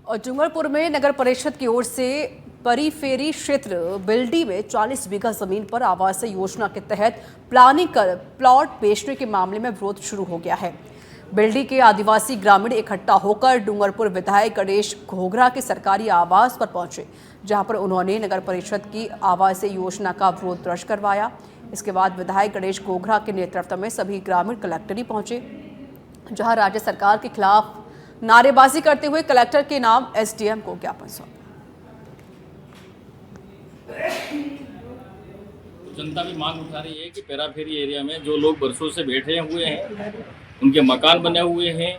और डूंगरपुर में नगर परिषद की ओर से परिफेरी क्षेत्र बिल्डी में 40 बीघा जमीन पर आवास योजना के तहत प्लानिंग कर प्लॉट बेचने के मामले में विरोध शुरू हो गया है। बिल्डी के आदिवासी ग्रामीण इकट्ठा होकर डूंगरपुर विधायक गणेश घोघरा के सरकारी आवास पर पहुंचे, जहां पर उन्होंने नगर परिषद की आवास योजना का विरोध दर्ज करवाया। इसके बाद विधायक गणेश घोघरा के नेतृत्व में सभी ग्रामीण कलेक्टरी पहुंचे, जहां राज्य सरकार के खिलाफ नारेबाजी करते हुए कलेक्टर के नाम एसडीएम को ज्ञापन सौंपा। जनता भी मांग उठा रही है कि पेराफेरी एरिया में जो लोग बरसों से बैठे हुए हैं, उनके मकान बने हुए हैं,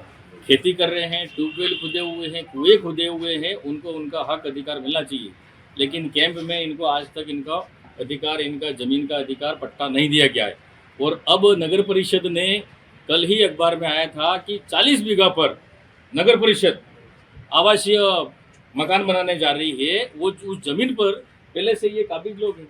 खेती कर रहे हैं, ट्यूबवेल खुदे हुए हैं, कुएं खुदे हुए हैं, उनको उनका हक अधिकार मिलना चाहिए। लेकिन कैंप में इनको आज तक इनका अधिकार, इनका ज़मीन का अधिकार पट्टा नहीं दिया गया है। और अब नगर परिषद ने कल ही अखबार में आया था कि 40 बीघा पर नगर परिषद आवासीय मकान बनाने जा रही है। वो उस ज़मीन पर पहले से ये काबिज लोग हैं।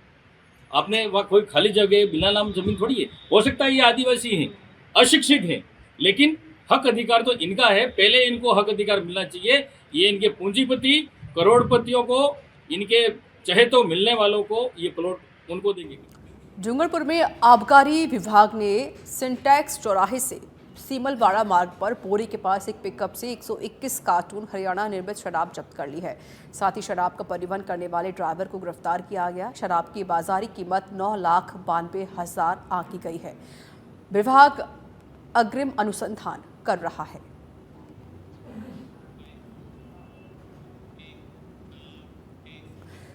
आपने वहाँ कोई खाली जगह बिना नाम ज़मीन थोड़ी है। हो सकता है ये आदिवासी हैं, अशिक्षित हैं, लेकिन हक अधिकार तो इनका है। पहले इनको हक अधिकार मिलना चाहिए। ये इनके पूंजीपति करोड़पतियों को, इनके चहेतों मिलने वालों को ये प्लॉट उनको देंगे। डूंगरपुर में आबकारी विभाग ने सिंटैक्स चौराहे से सीमलवाड़ा मार्ग पर पोरी के पास एक पिकअप से 121 कार्टून हरियाणा निर्मित शराब जब्त कर ली है। साथ ही शराब का परिवहन करने वाले ड्राइवर को गिरफ्तार किया गया। शराब की बाजारी कीमत 9,92,000 आंकी गई है। विभाग अग्रिम अनुसंधान कर रहा है।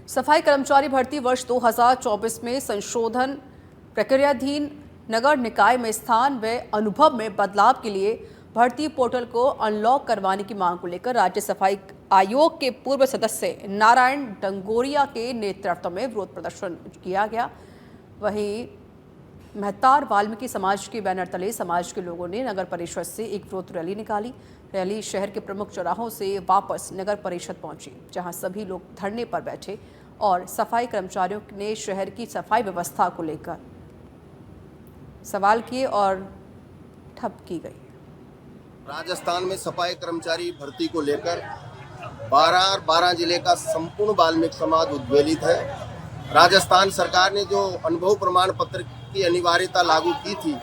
सफाई कर्मचारी भर्ती वर्ष 2024 में संशोधन प्रक्रियाधीन नगर निकाय में स्थान व अनुभव में बदलाव के लिए भर्ती पोर्टल को अनलॉक करवाने की मांग को लेकर राज्य सफाई आयोग के पूर्व सदस्य नारायण डंगोरिया के नेतृत्व में विरोध प्रदर्शन किया गया। वहीं महतार वाल्मीकि समाज के बैनर तले समाज के लोगों ने नगर परिषद से एक विरोध रैली निकाली। रैली शहर के प्रमुख चौराहों से वापस नगर परिषद पहुंची, जहां सभी लोग धरने पर बैठे और सफाई कर्मचारियों ने शहर की सफाई व्यवस्था को लेकर सवाल किए और ठप की गई। राजस्थान में सफाई कर्मचारी भर्ती को लेकर 12 जिले का संपूर्ण वाल्मीकि समाज उद्वेलित है। राजस्थान सरकार ने जो अनुभव प्रमाण पत्र की अनिवार्यता लागू की थी,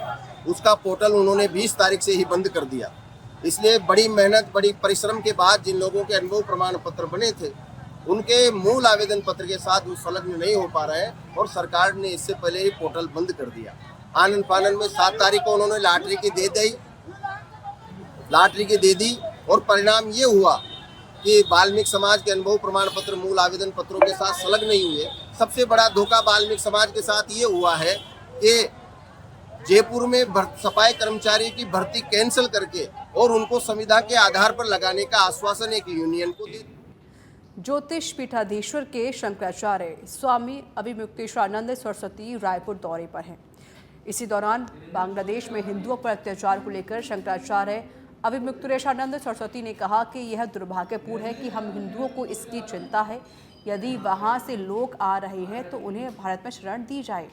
उसका पोर्टल उन्होंने 20 तारीख से ही बंद कर दिया। इसलिए बड़ी मेहनत, बड़ी परिश्रम के बाद जिन लोगों के अनुभव प्रमाण पत्र बने थे, उनके मूल आवेदन पत्र के साथ वो संलग्न नहीं हो पा रहे हैं और सरकार ने इससे पहले ही पोर्टल बंद कर दिया। आनंद फानंद में 7 तारीख को उन्होंने लॉटरी की दे दी और परिणाम ये हुआ कि वाल्मीकि समाज के अनुभव प्रमाण पत्र मूल आवेदन पत्रों के साथ संलग्न नहीं हुए। सबसे बड़ा धोखा वाल्मीकि समाज के साथ ये हुआ है कि जयपुर में सफाई कर्मचारी की भर्ती कैंसिल करके और उनको संविदा के आधार पर लगाने का आश्वासन एक यूनियन को दे। ज्योतिष पीठाधीश्वर के शंकराचार्य स्वामी अभिमुक्तेश्वरानंद सरस्वती रायपुर दौरे पर हैं। इसी दौरान बांग्लादेश में हिंदुओं पर अत्याचार को लेकर शंकराचार्य अभिमुक्तेश्वरानंद सरस्वती ने कहा कि यह दुर्भाग्यपूर्ण है कि हम हिंदुओं को इसकी चिंता है। यदि वहां से लोग आ रहे हैं तो उन्हें भारत में शरण दी जाए।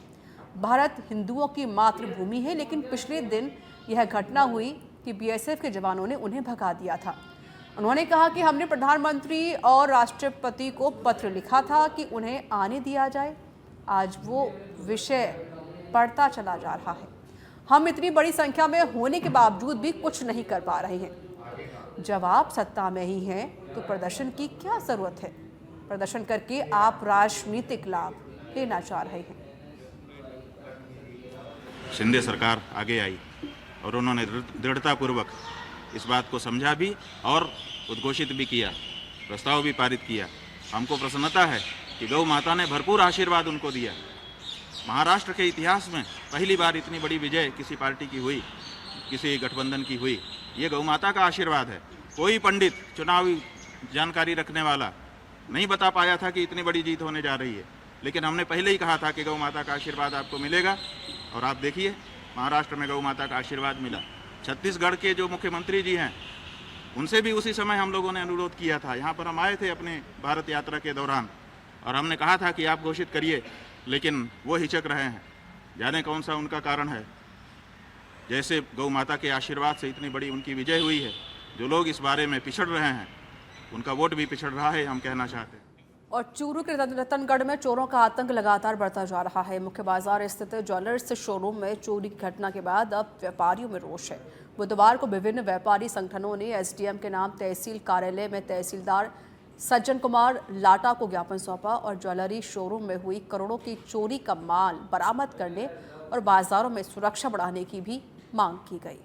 भारत हिंदुओं की मातृभूमि है, लेकिन पिछले दिन यह घटना हुई कि बीएसएफ के जवानों ने उन्हें भगा दिया था। उन्होंने कहा कि हमने प्रधानमंत्री और राष्ट्रपति को पत्र लिखा था कि उन्हें आने दिया जाए। आज वो विषय बढ़ता चला जा रहा है। हम इतनी बड़ी संख्या में होने के बावजूद भी कुछ नहीं कर पा रहे हैं। जब आप सत्ता में ही हैं तो प्रदर्शन की क्या जरूरत है? प्रदर्शन करके आप राजनीतिक लाभ लेना चाह रहे हैं। शिंदे सरकार आगे आई और उन्होंने दृढ़तापूर्वक इस बात को समझा भी और उद्घोषित भी किया, प्रस्ताव भी पारित किया। हमको प्रसन्नता है कि गौ माता ने भरपूर आशीर्वाद उनको दिया। महाराष्ट्र के इतिहास में पहली बार इतनी बड़ी विजय किसी पार्टी की हुई, किसी गठबंधन की हुई। ये गौ माता का आशीर्वाद है। कोई पंडित, चुनावी जानकारी रखने वाला नहीं बता पाया था कि इतनी बड़ी जीत होने जा रही है, लेकिन हमने पहले ही कहा था कि गौ माता का आशीर्वाद आपको मिलेगा और आप देखिए महाराष्ट्र में गौ माता का आशीर्वाद मिला। छत्तीसगढ़ के जो मुख्यमंत्री जी हैं, उनसे भी उसी समय हम लोगों ने अनुरोध किया था। यहाँ पर हम आए थे अपने भारत यात्रा के दौरान और हमने कहा था कि आप घोषित करिए, लेकिन वो हिचक रहे हैं। जाने कौन सा उनका कारण है। जैसे गौ माता के आशीर्वाद से इतनी बड़ी उनकी विजय हुई है, जो लोग इस बारे में पिछड़ रहे हैं उनका वोट भी पिछड़ रहा है, हम कहना चाहते हैं। और चूरू के रतनगढ़ में चोरों का आतंक लगातार बढ़ता जा रहा है। मुख्य बाजार स्थित ज्वेलर्स शोरूम में चोरी की घटना के बाद अब व्यापारियों में रोष है। बुधवार को विभिन्न व्यापारी संगठनों ने एसडीएम के नाम तहसील कार्यालय में तहसीलदार सज्जन कुमार लाटा को ज्ञापन सौंपा और ज्वेलरी शोरूम में हुई करोड़ों की चोरी का माल बरामद करने और बाजारों में सुरक्षा बढ़ाने की भी मांग की गई।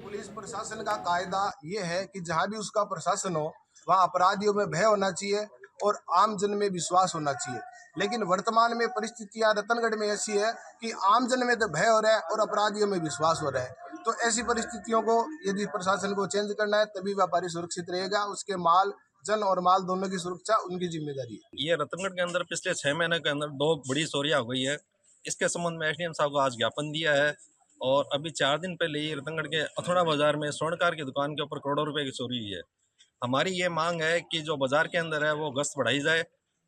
पुलिस प्रशासन का कायदा ये है कि जहाँ भी उसका प्रशासन हो वहाँ अपराधियों में भय होना चाहिए और आम जन में विश्वास होना चाहिए। लेकिन वर्तमान में परिस्थितियाँ रतनगढ़ में ऐसी है कि आम जन में तो भय हो रहा है और अपराधियों में विश्वास हो रहा है। तो ऐसी परिस्थितियों को यदि प्रशासन को चेंज करना है तभी व्यापारी सुरक्षित रहेगा। उसके माल, जन और माल दोनों की सुरक्षा उनकी जिम्मेदारी है। ये रतनगढ़ के अंदर पिछले 6 महीने के अंदर 2 बड़ी चोरियां हो गई है। इसके संबंध में एसडीएम साहब को आज ज्ञापन दिया है और अभी 4 दिन पहले ही रतनगढ़ के अथोड़ा बाजार में स्वर्णकार की दुकान के ऊपर करोड़ों रुपए की चोरी हुई है। हमारी ये मांग है कि जो बाजार के अंदर है वो गश्त बढ़ाई जाए,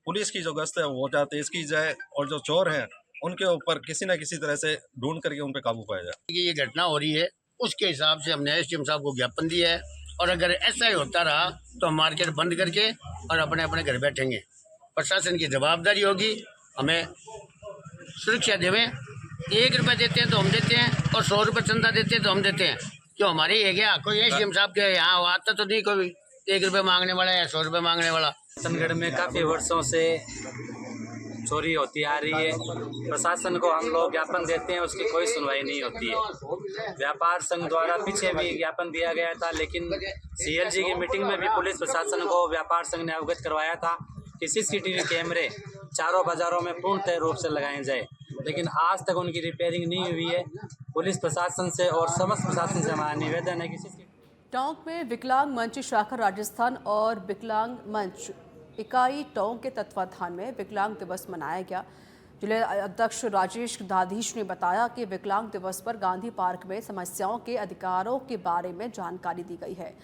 पुलिस की जो गश्त है वो तेज की जाए और जो चोर हैं उनके ऊपर किसी न किसी तरह से ढूंढ करके उन पर काबू पाया जाए। ये घटना हो रही है उसके हिसाब से हमने एसडीएम साहब को ज्ञापन दिया है और अगर ऐसा ही होता रहा तो हम मार्केट बंद करके और अपने अपने घर बैठेंगे। प्रशासन की जवाबदारी होगी हमें सुरक्षा देवें। 1 रुपये देते हैं तो हम देते हैं और 100 रुपये चंदा देते हैं तो हम देते हैं। क्यों हमारी है क्या? कोई एसडीएम साहब के यहाँ आता तो नहीं कोई 1 रुपये मांगने वाला या 100 रुपये मांगने वाला। रतनगढ़ में काफ़ी वर्षों से चोरी होती आ रही है। प्रशासन को हम लोग ज्ञापन देते हैं, उसकी कोई सुनवाई नहीं होती है। व्यापार संघ द्वारा पीछे भी ज्ञापन दिया गया था, लेकिन सीएलजी की मीटिंग में भी पुलिस प्रशासन को व्यापार संघ ने अवगत करवाया था कि सीसीटीवी कैमरे चारों बाजारों में पूर्णतः रूप से लगाए जाए, लेकिन आज तक उनकी रिपेयरिंग नहीं हुई है। पुलिस प्रशासन से और समस्त प्रशासन से हमारा निवेदन है कि टोंक में विकलांग मंच शाखा राजस्थान और विकलांग मंच इकाई टोंक के तत्वाधान में विकलांग दिवस मनाया गया। जिला अध्यक्ष राजेश दाधीश ने बताया कि विकलांग दिवस पर गांधी पार्क में समस्याओं के अधिकारों के बारे में जानकारी दी गई है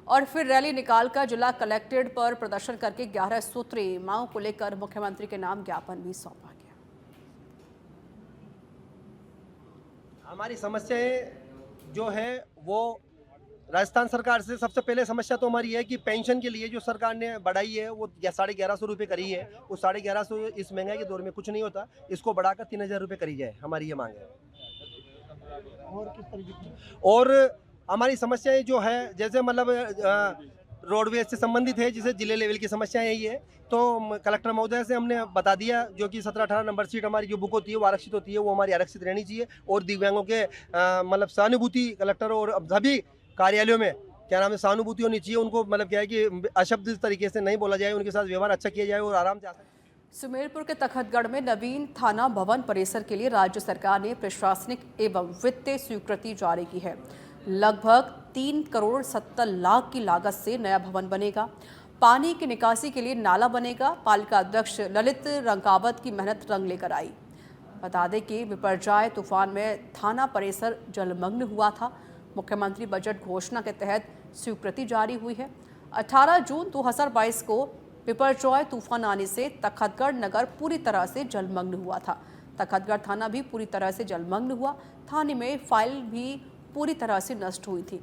और फिर रैली निकालकर जिला कलेक्ट्रेट पर प्रदर्शन करके 11 सूत्रीय मांगों को लेकर मुख्यमंत्री के नाम ज्ञापन भी सौंपा गया। हमारी समस्याएं जो है वो राजस्थान सरकार से सबसे पहले समस्या तो हमारी है कि पेंशन के लिए जो सरकार ने बढ़ाई है वो 1150 रुपये करी है। वो 1150 इस महंगाई के दौर में कुछ नहीं होता, इसको बढ़ाकर 3000 रुपये करी जाए, हमारी ये मांग है। और किस तरीके की और हमारी समस्याएं जो है जैसे मतलब रोडवेज से संबंधित है, जिसे जिले लेवल की समस्याएं यही है तो कलेक्टर महोदय से हमने बता दिया जो कि 17-18 नंबर सीट हमारी जो बुक होती है वो आरक्षित होती है, वो हमारी आरक्षित रहनी चाहिए और दिव्यांगों के मतलब सहानुभूति कलेक्टर और सभी कार्यालयों में क्या नाम है सहानुभूति होनी चाहिए। उनको मतलब क्या है कि अशब्द तरीके से नहीं बोला जाए, उनके साथ व्यवहार अच्छा किया जाए और आराम से आ सके। सुमेरपुर के तखतगढ़ में नवीन थाना भवन परिसर के लिए राज्य सरकार ने प्रशासनिक एवं वित्तीय स्वीकृति जारी की है। लगभग 3 करोड़ 70 लाख की लागत से नया भवन बनेगा। पानी की निकासी के लिए नाला बनेगा। पालिका अध्यक्ष ललित रंकावत की मेहनत रंग लेकर आई। बता दें कि बिपरजॉय तूफान में थाना परिसर जलमग्न हुआ था। मुख्यमंत्री बजट घोषणा के तहत स्वीकृति जारी हुई है। 18 जून 2022 को बिपरजॉय तूफान आने से तखतगढ़ नगर पूरी तरह से जलमग्न हुआ था। तखतगढ़ थाना भी पूरी तरह से जलमग्न हुआ। थाने में फाइल भी पूरी तरह से नष्ट हुई थी।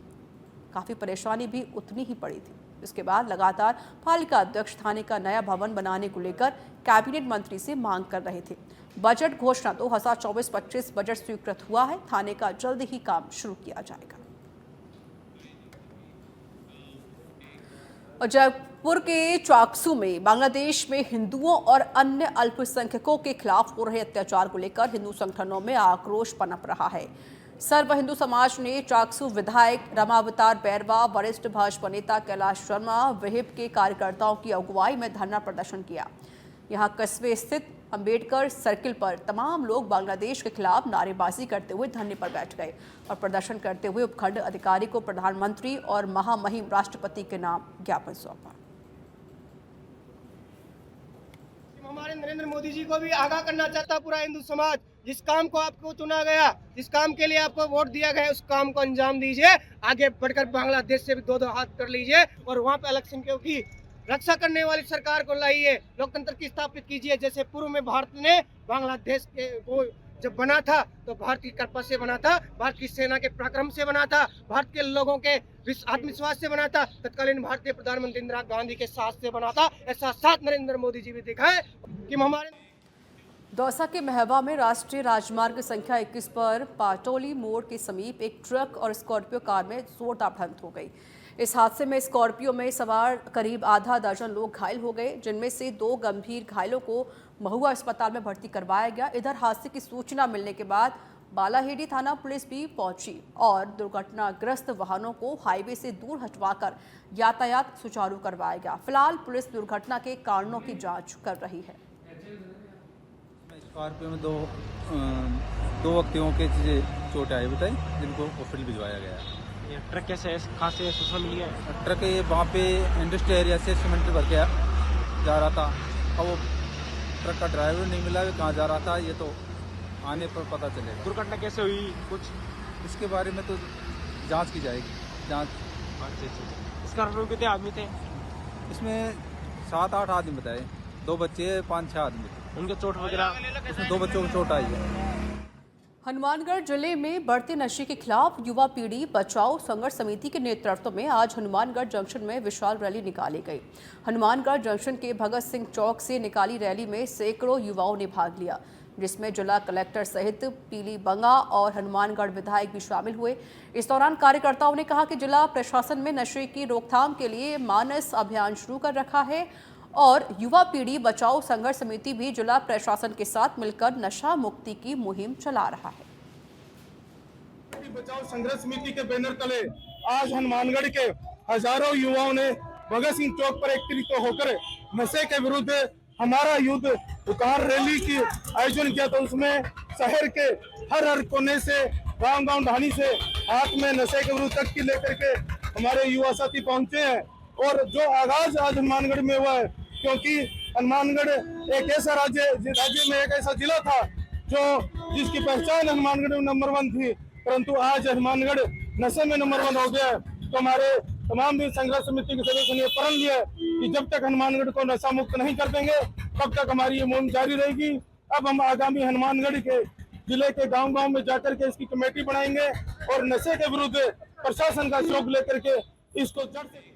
काफ़ी परेशानी भी उतनी ही पड़ी थी। इसके बाद लगातार पालिका अध्यक्ष थाने का नया भवन बनाने को लेकर कैबिनेट मंत्री से मांग कर रहे थे। बजट घोषणा 2024-25 बजट स्वीकृत हुआ है। थाने का जल्द ही काम शुरू किया जाएगा। और जयपुर के चाकसू में बांग्लादेश में हिंदुओं और अन्य अल्पसंख्यकों के खिलाफ हो रहे अत्याचार को लेकर हिंदू संगठनों में आक्रोश पनप रहा है। सर्व हिंदू समाज ने चाकसू विधायक रमावतार बैरवा, वरिष्ठ भाजपा नेता कैलाश शर्मा, विहिप के कार्यकर्ताओं की अगुवाई में धरना प्रदर्शन किया। यहां कस्बे स्थित अंबेडकर सर्किल पर तमाम लोग बांग्लादेश के खिलाफ नारेबाजी करते हुए धरने पर बैठ गए और प्रदर्शन करते हुए उपखंड अधिकारी को प्रधानमंत्री और महामहिम राष्ट्रपति के नाम ज्ञापन सौंपा। हमारे नरेंद्र मोदी जी को भी आगाह करना चाहता पूरा हिंदू समाज, जिस काम को आपको चुना गया, जिस काम के लिए आपको वोट दिया गया, उस काम को अंजाम दीजिए। आगे बढ़कर बांग्लादेश से भी दो हाथ कर लीजिए और वहाँ पे अल्पसंख्यकों की रक्षा करने वाली सरकार को लाइए, लोकतंत्र की स्थापित कीजिए। जैसे पूर्व में भारत ने बांग्लादेश के को जब बना था तो भारत की कृपा से बना था, भारत की सेना के पराक्रम से बना था, भारत के लोगों के आत्मविश्वास से बना था, तत्कालीन भारतीय प्रधानमंत्री इंदिरा गांधी के साथ से बना था। ऐसा साथ नरेंद्र मोदी जी भी दिखाए कि हमारे दौसा के महवा में राष्ट्रीय राजमार्ग संख्या 21 पर पाटोली मोड़ के समीप एक ट्रक और स्कॉर्पियो कार में जोरदार भिड़ंत हो गई। इस हादसे में स्कॉर्पियो में सवार करीब आधा दर्जन लोग घायल हो गए, जिनमें से 2 गंभीर घायलों को महुआ अस्पताल में भर्ती करवाया गया। इधर हादसे की सूचना मिलने के बाद बालाहेड़ी थाना पुलिस भी पहुंची और दुर्घटनाग्रस्त वाहनों को हाईवे से दूर हटवाकर यातायात सुचारू करवाया गया। फिलहाल पुलिस दुर्घटना के कारणों की जांच कर रही है। स्कॉर्पियो में दो व्यक्तियों के चोट आई बताई, जिनको हॉस्पिटल भिजवाया गया। ये ट्रक कैसे है, कहाँ से सूचना मिली है? ट्रक वहाँ पे इंडस्ट्री एरिया से सीमेंट भर के जा रहा था, और वो ट्रक का ड्राइवर नहीं मिला, वो कहाँ जा रहा था ये तो आने पर पता चलेगा। दुर्घटना कैसे हुई कुछ इसके बारे में तो जांच की जाएगी। जांच इस कारण कितने आदमी थे? इसमें 7-8 आदमी बताए, 2 बच्चे 5-6 आदमी थे। उनके चोट वगैरह? इसमें 2 बच्चों को चोट आई है। हनुमानगढ़ जिले में बढ़ते नशे के खिलाफ युवा पीढ़ी बचाओ संघर्ष समिति के नेतृत्व में आज हनुमानगढ़ जंक्शन में विशाल रैली निकाली गई। हनुमानगढ़ जंक्शन के भगत सिंह चौक से निकाली रैली में सैकड़ों युवाओं ने भाग लिया, जिसमें जिला कलेक्टर सहित पीली बंगा और हनुमानगढ़ विधायक भी शामिल हुए। इस दौरान कार्यकर्ताओं ने कहा कि जिला प्रशासन में नशे की रोकथाम के लिए मानस अभियान शुरू कर रखा है और युवा पीढ़ी बचाओ संघर्ष समिति भी जिला प्रशासन के साथ मिलकर नशा मुक्ति की मुहिम चला रहा है। बचाओ संघर्ष समिति के बैनर तले आज हनुमानगढ़ के हजारों युवाओं ने भगत सिंह चौक पर एकत्रित होकर नशे के विरुद्ध हमारा युद्ध उतार रैली की आयोजन किया। तो उसमें शहर के हर कोने से, गांव ढाणी से हाथ में नशे के विरुद्ध तख्ती लेकर के हमारे युवा साथी पहुंचे हैं। और जो आगाज आज हनुमानगढ़ में हुआ है, क्योंकि हनुमानगढ़ एक ऐसा राज्य में एक ऐसा जिला था जो जिसकी पहचान हनुमानगढ़ में नंबर 1 थी, परंतु आज हनुमानगढ़ नशे में नंबर 1 हो गया है। तो हमारे तमाम भी संघर्ष समिति के सदस्यों ने प्रण लिया है कि जब तक हनुमानगढ़ को नशा मुक्त नहीं कर देंगे तब तक हमारी ये मुहिम जारी रहेगी। अब हम आगामी हनुमानगढ़ के जिले के गांव में जाकर के इसकी कमेटी बनाएंगे और नशे के विरुद्ध प्रशासन का सहयोग लेकर के इसको जड़ से